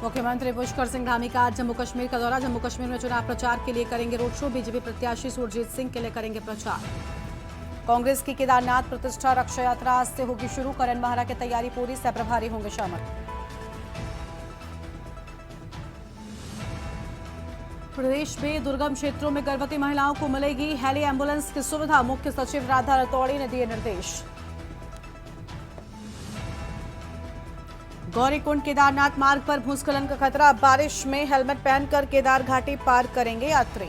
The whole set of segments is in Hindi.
मुख्यमंत्री पुष्कर सिंह धामी का आज जम्मू कश्मीर का दौरा। जम्मू कश्मीर में चुनाव प्रचार के लिए करेंगे रोड शो। बीजेपी प्रत्याशी सुरजीत सिंह के लिए करेंगे प्रचार। कांग्रेस की केदारनाथ प्रतिष्ठा रक्षा यात्रा आज से होगी शुरू। करण महरा की तैयारी पूरी, सह प्रभारी होंगे शामिल। प्रदेश में दुर्गम क्षेत्रों में गर्भवती महिलाओं को मिलेगी हेली एम्बुलेंस की सुविधा। मुख्य सचिव राधा रतौड़ी ने दिए निर्देश। गौरीकुंड केदारनाथ मार्ग पर भूस्खलन का खतरा। बारिश में हेलमेट पहनकर केदार घाटी पार करेंगे यात्री।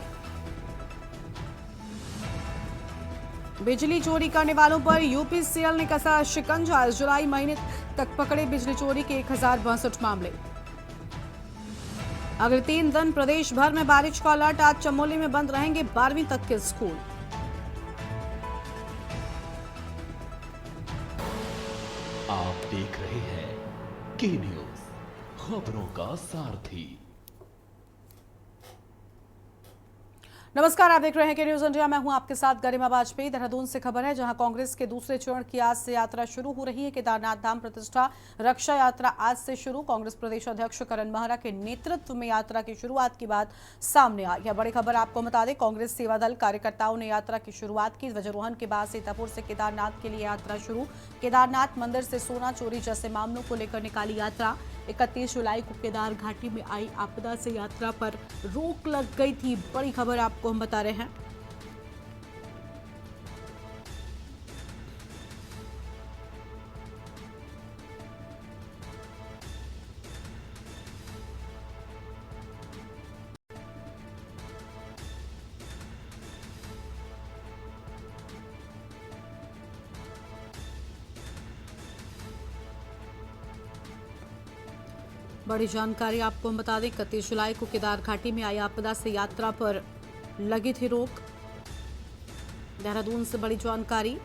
बिजली चोरी करने वालों पर यूपीसीएल ने कसा शिकंजा। जुलाई महीने तक पकड़े बिजली चोरी के 1062 मामले। अगले 3 दिन प्रदेश भर में बारिश का अलर्ट। आज चमोली में बंद रहेंगे 12वीं तक के स्कूल। आप देख रहे हैं के न्यूज, खबरों का सारथी। नमस्कार, आप देख रहे हैं के न्यूज इंडिया। मैं हूं आपके साथ गरिमा वाजपेयी। देहरादून से खबर है, जहां कांग्रेस के दूसरे चरण की आज से यात्रा शुरू हो रही है। केदारनाथ धाम प्रतिष्ठा रक्षा यात्रा आज से शुरू। कांग्रेस प्रदेश अध्यक्ष करण महरा के नेतृत्व में यात्रा की शुरुआत की बात सामने आई है। बड़ी खबर आपको बता दें, कांग्रेस सेवा दल कार्यकर्ताओं ने यात्रा की शुरुआत की। ध्वजारोहण के बाद सीतापुर से केदारनाथ के लिए यात्रा शुरू। केदारनाथ मंदिर से सोना चोरी जैसे मामलों को लेकर निकाली यात्रा। 31 जुलाई को केदार घाटी में आई आपदा से यात्रा पर रोक लग गई थी। बड़ी खबर आपको हम बता रहे हैं। बड़ी जानकारी आपको हम बता दें, 31 जुलाई को केदार घाटी में आई आपदा से यात्रा पर लगी थी रोक। देहरादून से बड़ी जानकारी।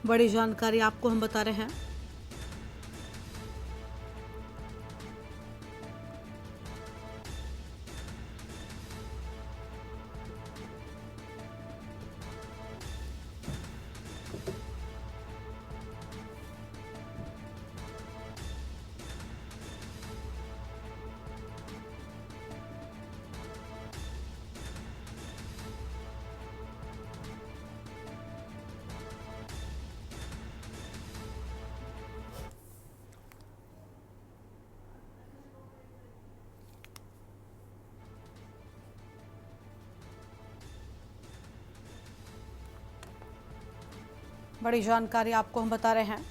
बड़ी जानकारी आपको हम बता रहे हैं। बड़ी जानकारी आपको हम बता रहे हैं।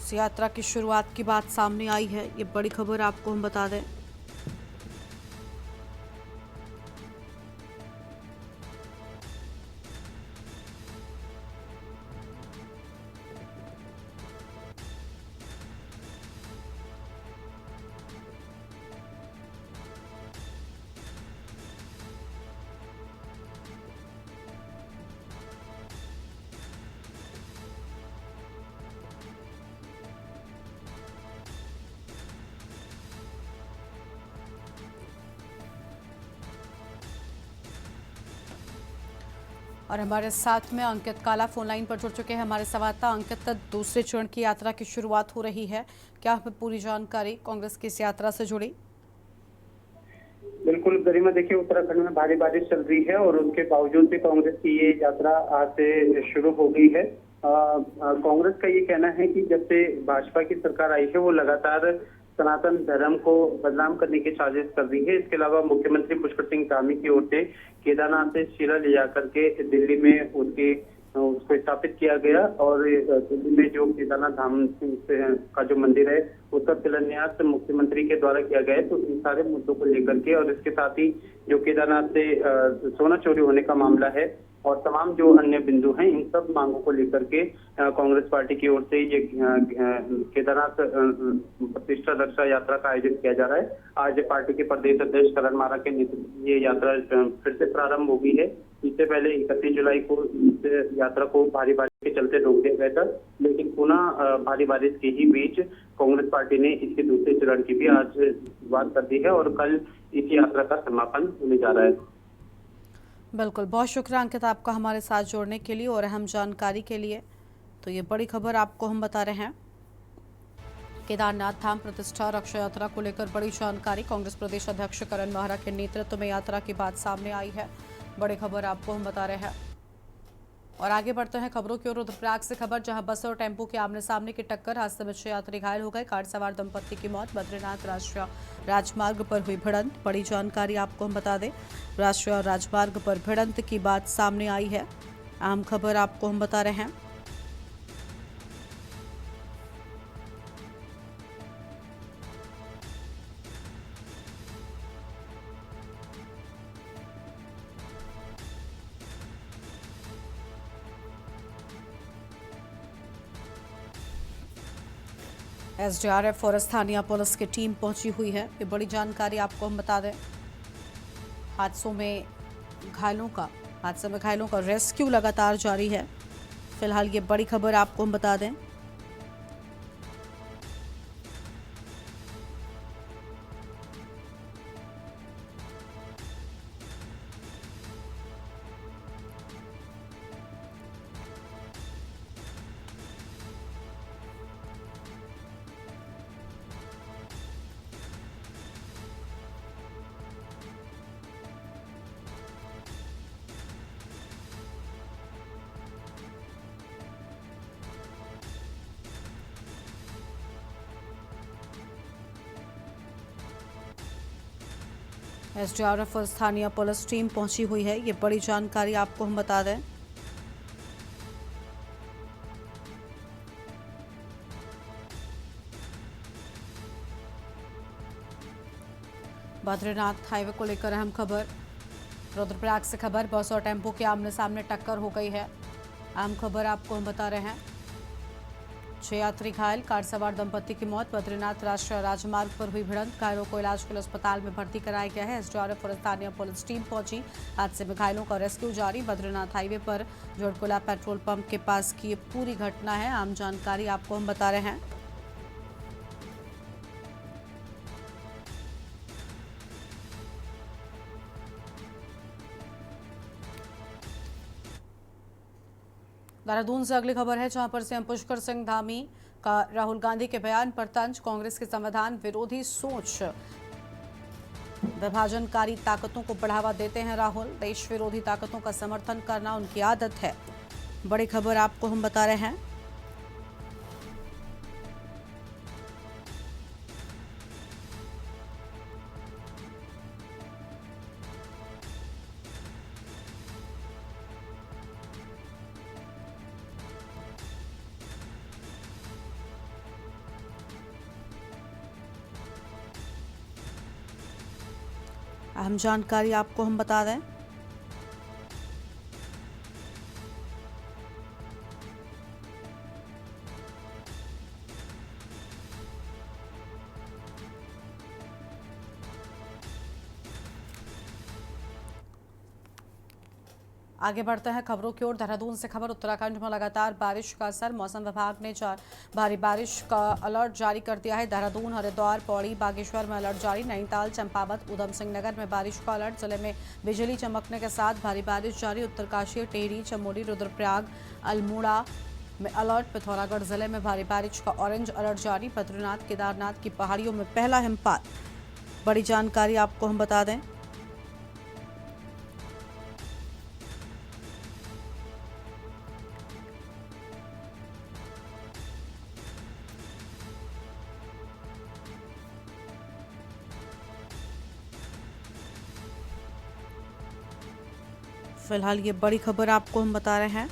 उस यात्रा की शुरुआत की बात सामने आई है। ये बड़ी खबर आपको हम बता दें। और हमारे साथ में अंकित काला फोन लाइन पर जुड़ चुके हैं हमारे संवाददाता। अंकित, दूसरे चरण की यात्रा की शुरुआत हो रही है, क्या हमें पूरी जानकारी कांग्रेस की इस यात्रा से जुड़ी? बिल्कुल गरिमा, देखिए उत्तराखंड में भारी बारिश चल रही है और उसके बावजूद भी कांग्रेस की ये यात्रा आज से शुरू हो गई है। कांग्रेस का ये कहना है कि जब से भाजपा की सरकार आई है वो लगातार सनातन धर्म को बदनाम करने की साजिश कर रही है। इसके अलावा मुख्यमंत्री पुष्कर सिंह धामी की ओर से केदारनाथ से शिला ले जाकर के दिल्ली में उसको स्थापित किया गया और दिल्ली में जो केदारनाथ धाम का जो मंदिर है उसका शिलान्यास मुख्यमंत्री के द्वारा किया गया है। तो इन सारे मुद्दों को लेकर के और इसके साथ ही जो केदारनाथ से सोना चोरी होने का मामला है और तमाम जो अन्य बिंदु हैं, इन सब मांगों को लेकर के कांग्रेस पार्टी की ओर से ये केदारनाथ प्रतिष्ठा रक्षा यात्रा का आयोजन किया जा रहा है। आज पार्टी के प्रदेश अध्यक्ष करण मारा के नेतृत्व ये यात्रा फिर से प्रारंभ हो गई है। इससे पहले 31 जुलाई को इस यात्रा को भारी बारिश के चलते रोक दिया गया था, लेकिन पुनः भारी बारिश के ही बीच कांग्रेस पार्टी ने इसके दूसरे चरण की भी आज शुरुआत कर दी है और कल इस यात्रा का समापन होने जा रहा है। बिल्कुल, बहुत शुक्रिया अंकित आपका हमारे साथ जोड़ने के लिए और अहम जानकारी के लिए। तो ये बड़ी खबर आपको हम बता रहे हैं। केदारनाथ धाम प्रतिष्ठा रक्षा यात्रा को लेकर बड़ी जानकारी। कांग्रेस प्रदेश अध्यक्ष करण माहरा के नेतृत्व में यात्रा की बात सामने आई है। बड़ी खबर आपको हम बता रहे हैं और आगे बढ़ते हैं खबरों की ओर। रुद्रप्रयाग से खबर, जहां बस और टेम्पो के आमने सामने की टक्कर, हादसे में 6 यात्री घायल हो गए। कार सवार दंपत्ति की मौत। बद्रीनाथ राष्ट्रीय राजमार्ग पर हुई भिड़ंत। बड़ी जानकारी आपको हम बता दें, राष्ट्रीय राजमार्ग पर भिड़ंत की बात सामने आई है। अहम खबर आपको हम बता रहे हैं। एसडीआरएफ और स्थानीय पुलिस की टीम पहुंची हुई है। ये बड़ी जानकारी आपको हम बता दें। हादसे में घायलों का रेस्क्यू लगातार जारी है। फिलहाल ये बड़ी खबर आपको हम बता दें। एसडीआरएफ और स्थानीय पुलिस टीम पहुंची हुई है। ये बड़ी जानकारी आपको हम बता दें। बद्रीनाथ हाईवे को लेकर अहम खबर। रुद्रप्रयाग से खबर, बस और टेम्पो के आमने सामने टक्कर हो गई है। अहम खबर आपको हम बता रहे हैं। 6 यात्री घायल, कार सवार दंपत्ति की मौत। बद्रीनाथ राष्ट्रीय राजमार्ग पर हुई भिड़ंत। घायलों को इलाज के लिए अस्पताल में भर्ती कराया गया है। एसडीआरएफ और स्थानीय पुलिस टीम पहुंची। हादसे में घायलों का रेस्क्यू जारी। बद्रीनाथ हाईवे पर जोड़कुला पेट्रोल पंप के पास की ये पूरी घटना है। आम जानकारी आपको हम बता रहे हैं। देहरादून से अगली खबर है, जहां पर सीएम पुष्कर सिंह धामी का राहुल गांधी के बयान पर तंज। कांग्रेस की संविधान विरोधी सोच, विभाजनकारी ताकतों को बढ़ावा देते हैं राहुल। देश विरोधी ताकतों का समर्थन करना उनकी आदत है। बड़ी खबर आपको हम बता रहे हैं। अहम जानकारी आपको हम बता दें, आगे बढ़ते हैं खबरों की ओर। देहरादून से खबर, उत्तराखंड में लगातार बारिश का असर, मौसम विभाग ने भारी बारिश का अलर्ट जारी कर दिया है। देहरादून, हरिद्वार, पौड़ी, बागेश्वर में अलर्ट जारी। नैनीताल, चंपावत, उधम सिंह नगर में बारिश का अलर्ट। जिले में बिजली चमकने के साथ भारी बारिश जारी। उत्तरकाशी, टेहरी, चमोली, रुद्रप्रयाग, अल्मोड़ा में अलर्ट। पिथौरागढ़ जिले में भारी बारिश का ऑरेंज अलर्ट जारी। बद्रीनाथ, केदारनाथ की पहाड़ियों में पहला हिमपात। बड़ी जानकारी आपको हम बता दें, फिलहाल ये बड़ी खबर आपको हम बता रहे हैं।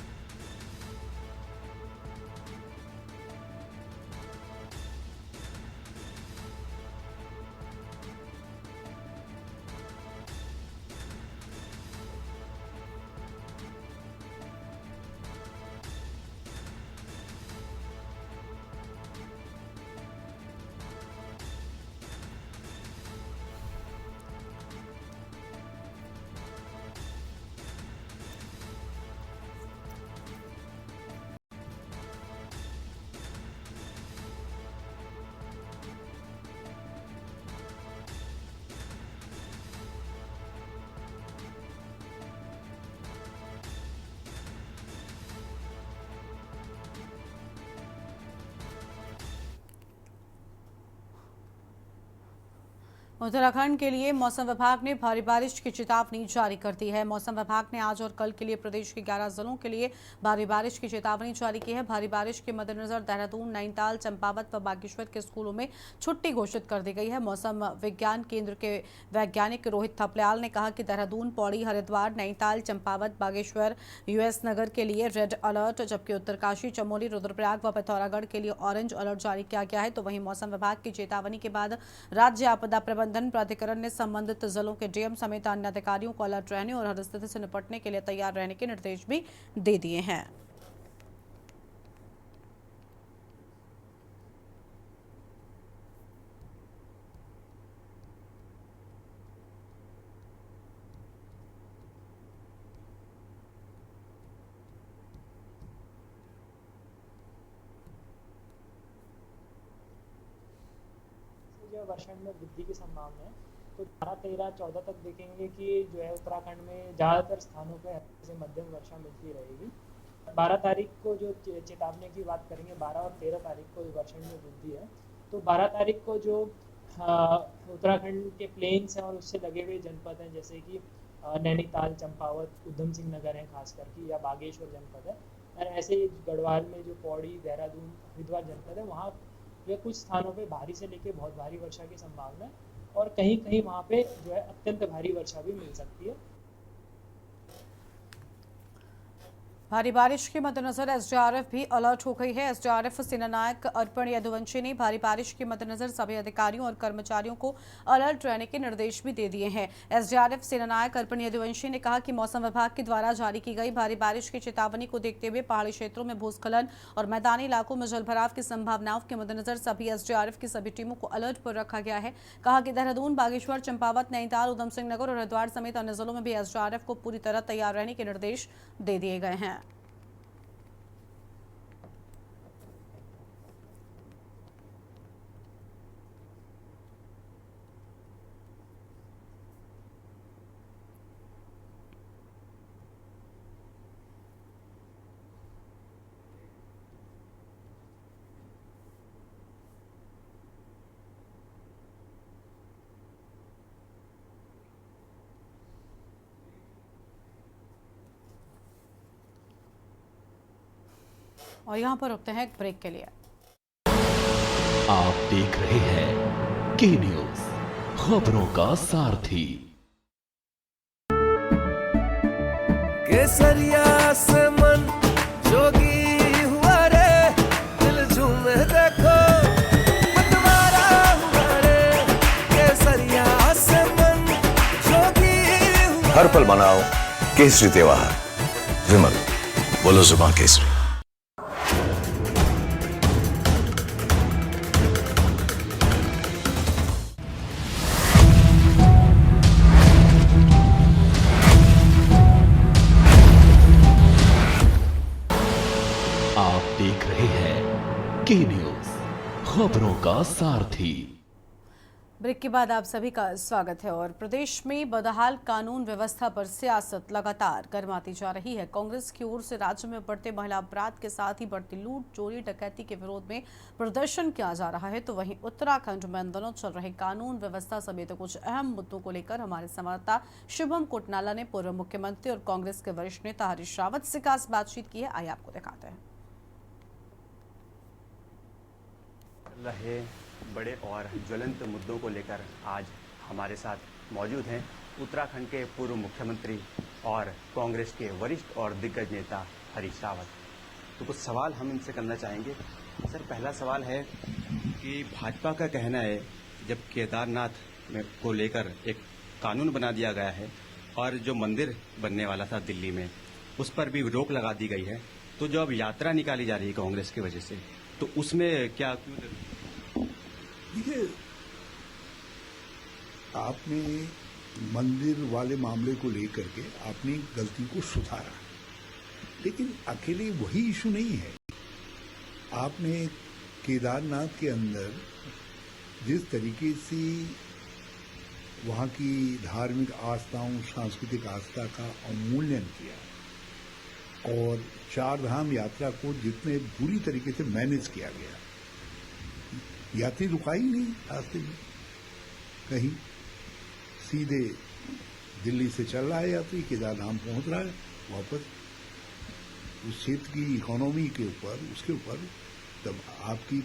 उत्तराखंड के लिए मौसम विभाग ने भारी बारिश की चेतावनी जारी कर दी है। मौसम विभाग ने आज और कल के लिए प्रदेश के 11 जिलों के लिए भारी बारिश की चेतावनी जारी की है। भारी बारिश के मद्देनजर देहरादून, नैनीताल, चंपावत व बागेश्वर के स्कूलों में छुट्टी घोषित कर दी गई है। मौसम विज्ञान केंद्र के वैज्ञानिक रोहित थपलियाल ने कहा कि देहरादून, पौड़ी, हरिद्वार, नैनीताल, चंपावत, बागेश्वर, यूएस नगर के लिए रेड अलर्ट, जबकि उत्तरकाशी, चमोली, रुद्रप्रयाग व पिथौरागढ़ के लिए ऑरेंज अलर्ट जारी किया गया है। तो वहीं मौसम विभाग की चेतावनी के बाद राज्य आपदा प्रबंधन प्राधिकरण ने संबंधित जिलों के डीएम समेत अन्य अधिकारियों को अलर्ट रहने और हर स्थिति से निपटने के लिए तैयार रहने के निर्देश भी दे दिए हैं। जो है वर्षा में वृद्धि की संभावना है। तो 12, 13, 14 तक देखेंगे कि जो है उत्तराखंड में ज़्यादातर स्थानों पे हल्की से मध्यम वर्षा मिलती रहेगी। 12 तारीख को जो चेतावनी की बात करेंगे, 12 और 13 तारीख को वर्षा में वृद्धि है। तो 12 तारीख को जो उत्तराखंड के प्लेन्स हैं और उससे लगे हुए जनपद हैं, जैसे कि नैनीताल, चंपावत, उधम सिंह नगर है खास करके, या बागेश्वर जनपद है, और ऐसे ही गढ़वाल में जो पौड़ी, देहरादून, हरिद्वार जनपद है, वहाँ जो कुछ स्थानों पे भारी से लेके बहुत भारी वर्षा की संभावना है, और कहीं कहीं वहाँ पे जो है अत्यंत भारी वर्षा भी मिल सकती है। भारी बारिश के मद्देनजर एसडीआरएफ भी अलर्ट हो गई है। एसडीआरएफ सेनानायक अर्पण यदुवंशी ने भारी बारिश के मद्देनजर सभी अधिकारियों और कर्मचारियों को अलर्ट रहने के निर्देश भी दे दिए हैं। एसडीआरएफ सेनानायक अर्पण यदुवंशी ने कहा कि मौसम विभाग के द्वारा जारी की गई भारी बारिश की चेतावनी को देखते हुए पहाड़ी क्षेत्रों में भूस्खलन और मैदानी इलाकों में जलभराव की संभावनाओं के मद्देनजर सभी एसडीआरएफ की सभी टीमों को अलर्ट पर रखा गया है। कहा कि देहरादून, बागेश्वर, चंपावत, नैनीताल, उधम सिंह नगर और हरिद्वार समेत अन्य जिलों में भी एसडीआरएफ को पूरी तरह तैयार रहने के निर्देश दे दिए गए हैं। और यहाँ पर रुकते हैं एक ब्रेक के लिए। आप देख रहे हैं के न्यूज, खबरों का सारथी। केसरिया से मन जोगी हुआ रे, दिल झूमे देखो मतवारा हुआ रे। केसरिया से मन पल मनाओ केसरी त्योहार। विमल, बोलो जुबान केसरी। आप देख रहे हैं के न्यूज, खबरों का सारथी। ब्रेक के बाद आप सभी का स्वागत है। और प्रदेश में बदहाल कानून व्यवस्था पर सियासत लगातार गरमाती जा रही है। कांग्रेस की ओर से राज्य में बढ़ते महिला अपराध के साथ ही बढ़ती लूट, चोरी, डकैती के विरोध में प्रदर्शन किया जा रहा है, तो वहीं उत्तराखंड में इन दिनों चल रहे कानून व्यवस्था समेत कुछ अहम मुद्दों को लेकर हमारे संवाददाता शुभम कोटनाला ने पूर्व मुख्यमंत्री और कांग्रेस के वरिष्ठ नेता हरीश रावत से खास बातचीत की है। आइए आपको दिखाते हैं। रहे बड़े और ज्वलंत मुद्दों को लेकर आज हमारे साथ मौजूद हैं उत्तराखंड के पूर्व मुख्यमंत्री और कांग्रेस के वरिष्ठ और दिग्गज नेता हरीश रावत। तो कुछ सवाल हम इनसे करना चाहेंगे। सर, पहला सवाल है कि भाजपा का कहना है जब केदारनाथ में को लेकर एक कानून बना दिया गया है और जो मंदिर बनने वाला था दिल्ली में उस पर भी रोक लगा दी गई है, तो जो अब यात्रा निकाली जा रही है कांग्रेस की वजह से, तो उसमें क्या देखिए, आपने मंदिर वाले मामले को लेकर के अपनी गलती को सुधारा, लेकिन अकेले वही इशू नहीं है। आपने केदारनाथ के अंदर जिस तरीके से वहाँ की धार्मिक आस्थाओं, सांस्कृतिक आस्था का अवमूल्यन किया और चार धाम यात्रा को जितने बुरी तरीके से मैनेज किया गया, यात्री रुका ही नहीं रास्ते में कहीं, सीधे दिल्ली से चल रहा है यात्री, केदारधाम पहुंच रहा है वापस। उस क्षेत्र की इकोनॉमी के ऊपर, उसके ऊपर तब आपकी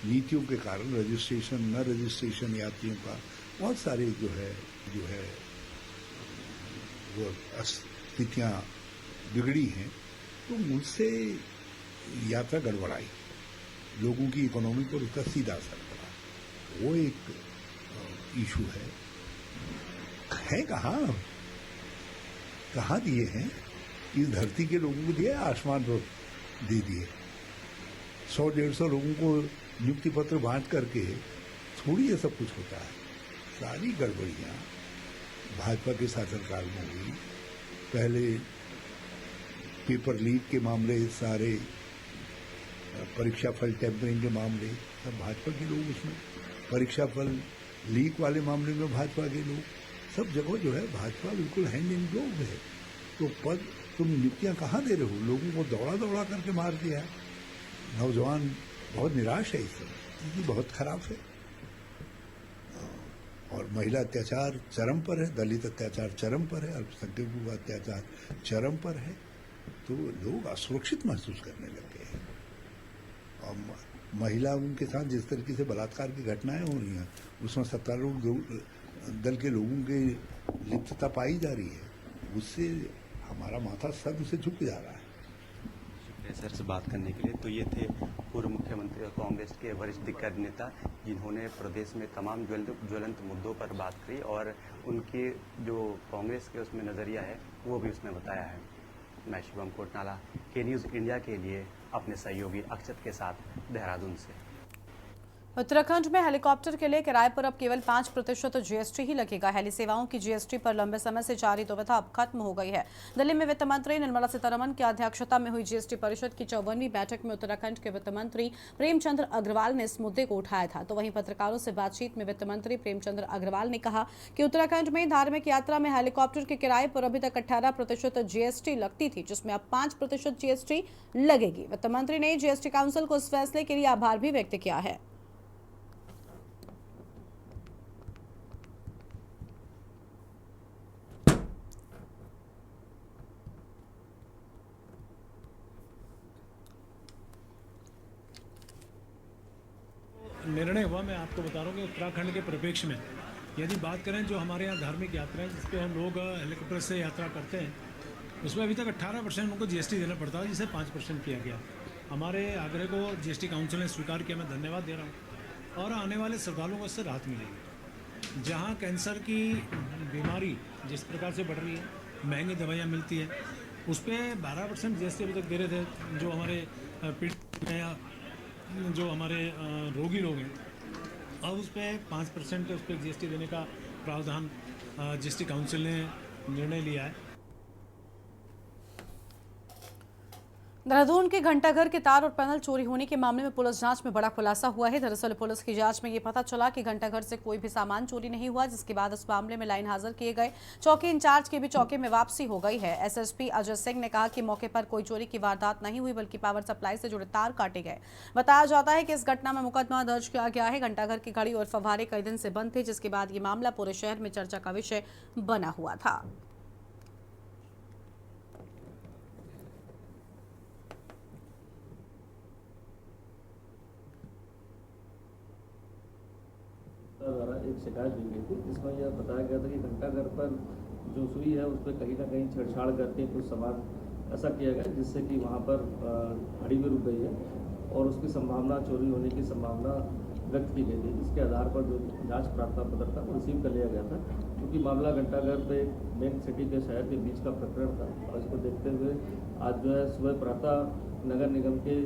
नीतियों के कारण रजिस्ट्रेशन न रजिस्ट्रेशन यात्रियों का बहुत सारे जो है वो स्थितियां बिगड़ी हैं। तो मुझसे यात्रा गड़बड़ाई, लोगों की इकोनॉमी पर उसका सीधा असर पड़ा, वो एक इशू है। कहाँ दिए हैं? इस धरती के लोगों को दिया, आसमान पर दे दिए। 100-150 लोगों को नियुक्ति पत्र बांट करके थोड़ी ये सब कुछ होता है। सारी गड़बड़ियाँ भाजपा के शासनकाल में हुई। पहले पेपर लीक के मामले, सारे परीक्षा फल टेम्परिंग के मामले, सब भाजपा के लोग उसमें, परीक्षा फल लीक वाले मामले में भाजपा के लोग, सब जगह जो है भाजपा बिल्कुल हैंड इन ग्लोव है। तो पद तुम नियुक्तियां कहाँ दे रहे हो? लोगों को दौड़ा दौड़ा करके मार दिया। नौजवान बहुत निराश है, इस समय स्थिति बहुत खराब है। और महिला अत्याचार चरम पर है, दलित अत्याचार चरम पर है, अल्पसंख्यकों का अत्याचार चरम पर है। तो लोग असुरक्षित महसूस करने लग गए हैं। और महिलाओं के साथ जिस तरीके से बलात्कार की घटनाएं हो रही हैं, उसमें सत्तारूढ़ दल के लोगों की लिप्तता पाई जा रही है, उससे हमारा माथा सर से झुक जा रहा है। शुक्रिया सर से बात करने के लिए। तो ये थे पूर्व मुख्यमंत्री और कांग्रेस के वरिष्ठ दिग्गज नेता, जिन्होंने प्रदेश में तमाम ज्वलंत मुद्दों पर बात करी और उनके जो कांग्रेस के उसमें नज़रिया है वो भी उसमें बताया है। मैं शुभम कोटनाला, के न्यूज़ इंडिया के लिए अपने सहयोगी अक्षत के साथ देहरादून से। उत्तराखंड में हेलीकॉप्टर के लिए किराए पर अब केवल 5% जीएसटी ही लगेगा। हेली सेवाओं की जीएसटी पर लंबे समय से जारी दुविधा अब खत्म हो गई है। दिल्ली में वित्त मंत्री निर्मला सीतारमण की अध्यक्षता में हुई जीएसटी परिषद की 54वीं बैठक में उत्तराखंड के वित्त मंत्री प्रेमचंद्र अग्रवाल ने इस मुद्दे को उठाया था। तो वहीं पत्रकारों से बातचीत में वित्त मंत्री प्रेमचंद्र अग्रवाल ने कहा कि उत्तराखंड में धार्मिक यात्रा में हेलीकॉप्टर के किराए पर अभी तक 18% जीएसटी लगती थी, जिसमें अब 5% जीएसटी लगेगी। वित्त मंत्री ने जीएसटी काउंसिल को इस फैसले के लिए आभार भी व्यक्त किया है। निर्णय हुआ, मैं आपको बता रहा हूँ कि उत्तराखंड के परिप्रेक्ष्य में यदि बात करें, जो हमारे यहाँ धार्मिक यात्राएं जिस पे हम लोग हेलीकॉप्टर से यात्रा करते हैं, उसमें अभी तक 18% उनको जीएसटी देना पड़ता है, जिसे 5% किया गया। हमारे आग्रह को जीएसटी काउंसिल ने स्वीकार किया, मैं धन्यवाद दे रहा हूँ। और आने वाले श्रद्धालुओं को इससे राहत मिलेगी। जहाँ कैंसर की बीमारी जिस प्रकार से बढ़ रही है, महंगी दवाइयाँ मिलती है, उस पर 12% GST अभी तक दे रहे थे जो हमारे पीड़ित हैं या जो हमारे रोगी लोग हैं। अब उस पर 5% उस पर GST देने का प्रावधान GST काउंसिल ने निर्णय लिया है। देहरादून के घंटाघर के तार और पैनल चोरी होने के मामले में पुलिस जांच में बड़ा खुलासा हुआ है। दरअसल पुलिस की जांच में ये पता चला कि घंटाघर से कोई भी सामान चोरी नहीं हुआ, जिसके बाद इस मामले में लाइन हाजिर किए गए चौकी इंचार्ज की भी चौकी में वापसी हो गई है। एसएसपी अजय सिंह ने कहा कि मौके पर कोई चोरी की वारदात नहीं हुई, बल्कि पावर सप्लाई से जुड़े तार काटे गए। बताया जाता है कि इस घटना में मुकदमा दर्ज किया गया है। घंटाघर की घड़ी और फव्वारे कई दिन से बंद थे, जिसके बाद ये मामला पूरे शहर में चर्चा का विषय बना हुआ था। द्वारा एक शिकायत दी गई थी, जिसमें यह बताया गया था कि घंटाघर पर जो सुई है उस पर कहीं ना कहीं छेड़छाड़ करके कुछ सामान ऐसा किया गया जिससे कि वहाँ पर घड़ी भी रुक गई है और उसकी संभावना, चोरी होने की संभावना व्यक्त की गई थी। जिसके आधार पर जो जांच प्रार्थना पत्र था वो रिसीव कर लिया गया था, क्योंकि मामला घंटाघर पे मेन सिटी के शहर के बीच का प्रकरण था और इसको देखते हुए आज जो है सुबह प्रातः नगर निगम की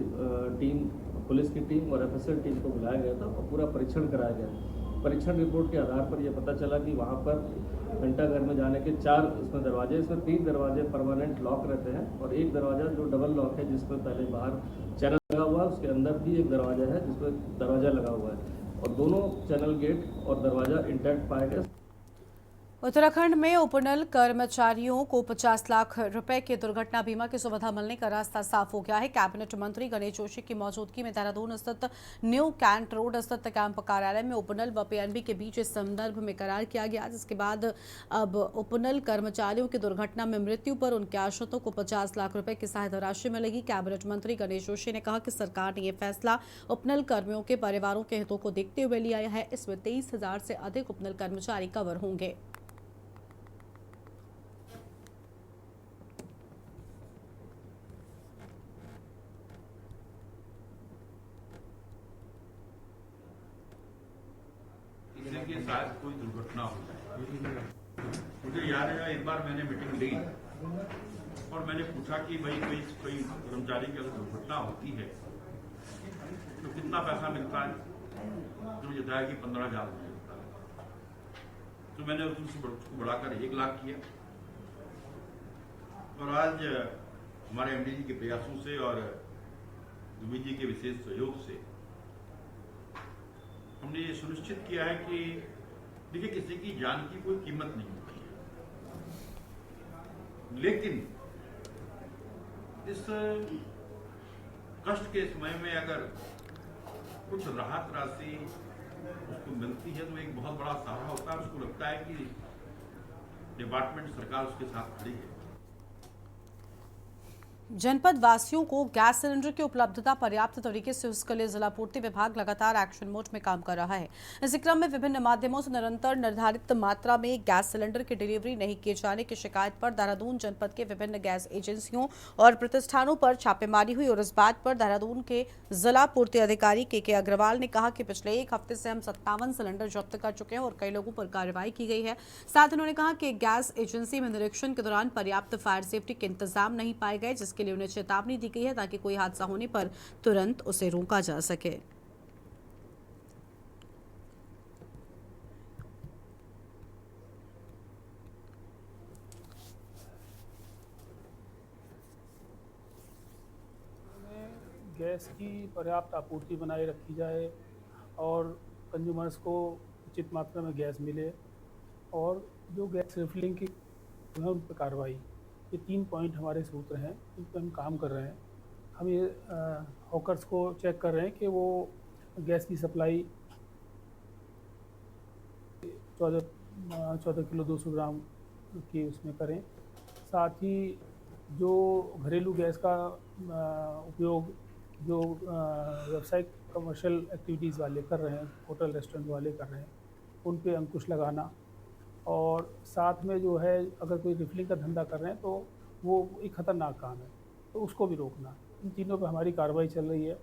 टीम, पुलिस की टीम और FSL टीम को बुलाया गया था और पूरा परीक्षण कराया गया। परीक्षण रिपोर्ट के आधार पर यह पता चला कि वहाँ पर घंटाघर में जाने के 4 इसमें दरवाजे, इसमें 3 दरवाजे परमानेंट लॉक रहते हैं और एक दरवाज़ा जो डबल लॉक है जिसमें पहले बाहर चैनल लगा हुआ है, उसके अंदर भी एक दरवाज़ा है जिसमें दरवाज़ा लगा हुआ है और दोनों चैनल गेट और दरवाज़ा इंटैक्ट पाए गए। उत्तराखंड में उपनल कर्मचारियों को 50 लाख रुपए के दुर्घटना बीमा की सुविधा मिलने का रास्ता साफ हो गया है। कैबिनेट मंत्री गणेश जोशी की मौजूदगी में देहरादून स्थित न्यू कैंट रोड स्थित कैंप कार्यालय में उपनल व PNB के बीच इस संदर्भ में करार किया गया, जिसके बाद अब उपनल कर्मचारियों की दुर्घटना में मृत्यु पर उनके आश्रितों को 50 लाख रुपए की सहायता राशि मिलेगी। कैबिनेट मंत्री गणेश जोशी ने कहा कि सरकार ने यह फैसला उपनल कर्मियों के परिवारों के हितों को देखते हुए लिया है। इसमें 23,000 से अधिक उपनल कर्मचारी कवर होंगे। कि शायद कोई दुर्घटना हो जाए। मुझे याद है एक बार मैंने मीटिंग ली और मैंने पूछा कि भाई कोई कर्मचारी की अगर दुर्घटना होती है तो कितना पैसा मिलता है, तो मुझे बताया कि 15,000 मिलता है। तो मैंने उसको बढ़ाकर 1 लाख किया और आज हमारे MD जी के प्रयासों से और दुबे जी के विशेष सहयोग से हमने ये सुनिश्चित किया है कि देखिए किसी की जान की कोई कीमत नहीं होती है, लेकिन इस कष्ट के समय में अगर कुछ राहत राशि उसको मिलती है तो एक बहुत बड़ा सहारा होता है। उसको लगता है कि डिपार्टमेंट, सरकार उसके साथ खड़ी है। जनपद वासियों को गैस सिलेंडर की उपलब्धता पर्याप्त तरीके से उसके लिए जिला पूर्ति विभाग लगातार एक्शन मोड में काम कर रहा है। इसी क्रम में विभिन्न माध्यमों से निरंतर निर्धारित मात्रा में गैस सिलेंडर की डिलीवरी नहीं किए जाने की शिकायत पर देहरादून जनपद के विभिन्न गैस एजेंसियों और प्रतिष्ठानों पर छापेमारी हुई और इस बात पर देहरादून के जिला पूर्ति अधिकारी के अग्रवाल ने कहा कि पिछले 1 हफ्ते से हम 57 सिलेंडर जब्त कर चुके हैं और कई लोगों पर कार्रवाई की गई है। साथ उन्होंने कहा कि गैस एजेंसी में निरीक्षण के दौरान पर्याप्त फायर सेफ्टी के इंतजाम नहीं पाए गए, जिसके लिए उन्हें चेतावनी दी गई है ताकि कोई हादसा होने पर तुरंत उसे रोका जा सके। गैस की पर्याप्त आपूर्ति बनाए रखी जाए और कंज्यूमर्स को उचित मात्रा में गैस मिले और जो गैस रिफिलिंग की उन पर कार्रवाई, ये 3 पॉइंट हमारे सूत्र हैं, इन पर हम काम कर रहे हैं। हम ये हॉकर्स को चेक कर रहे हैं कि वो गैस की सप्लाई 14 किलो 200 ग्राम की उसमें करें। साथ ही जो घरेलू गैस का उपयोग जो व्यावसायिक कमर्शियल एक्टिविटीज़ वाले कर रहे हैं, होटल रेस्टोरेंट वाले कर रहे हैं, उन पे अंकुश लगाना और साथ में जो है अगर कोई रिफिलिंग का धंधा कर रहे हैं तो वो एक ख़तरनाक काम है, तो उसको भी रोकना। इन तीनों पे हमारी कार्रवाई चल रही है।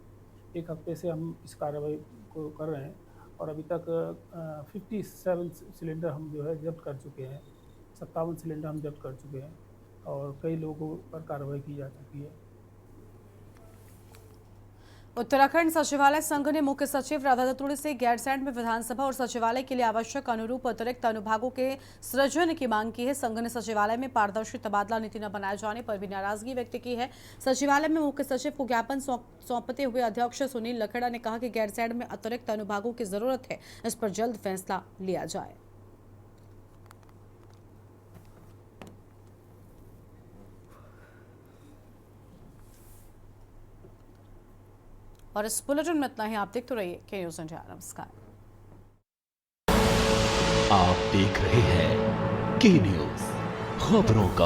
1 हफ्ते से हम इस कार्रवाई को कर रहे हैं और अभी तक 57 सिलेंडर हम जो है जब्त कर चुके हैं, 57 सिलेंडर हम जब्त कर चुके हैं। और कई लोगों पर कार्रवाई की जा चुकी है। उत्तराखंड सचिवालय संघ ने मुख्य सचिव राधा दत्तुड़ी से गैरसैंण में विधानसभा और सचिवालय के लिए आवश्यक अनुरूप अतिरिक्त अनुभागों के सृजन की मांग की है। संघ ने सचिवालय में पारदर्शी तबादला नीति न बनाए जाने पर भी नाराजगी व्यक्त की है। सचिवालय में मुख्य सचिव को ज्ञापन सौंपते हुए अध्यक्ष सुनील लखेड़ा ने कहा कि गैरसैंण में अतिरिक्त अनुभागों की जरूरत है, इस पर जल्द फैसला लिया जाए। और इस बुलेटिन में इतना ही। आप देखते रहिए के न्यूज़ इंडिया। नमस्कार। आप देख रहे हैं के न्यूज़, खबरों का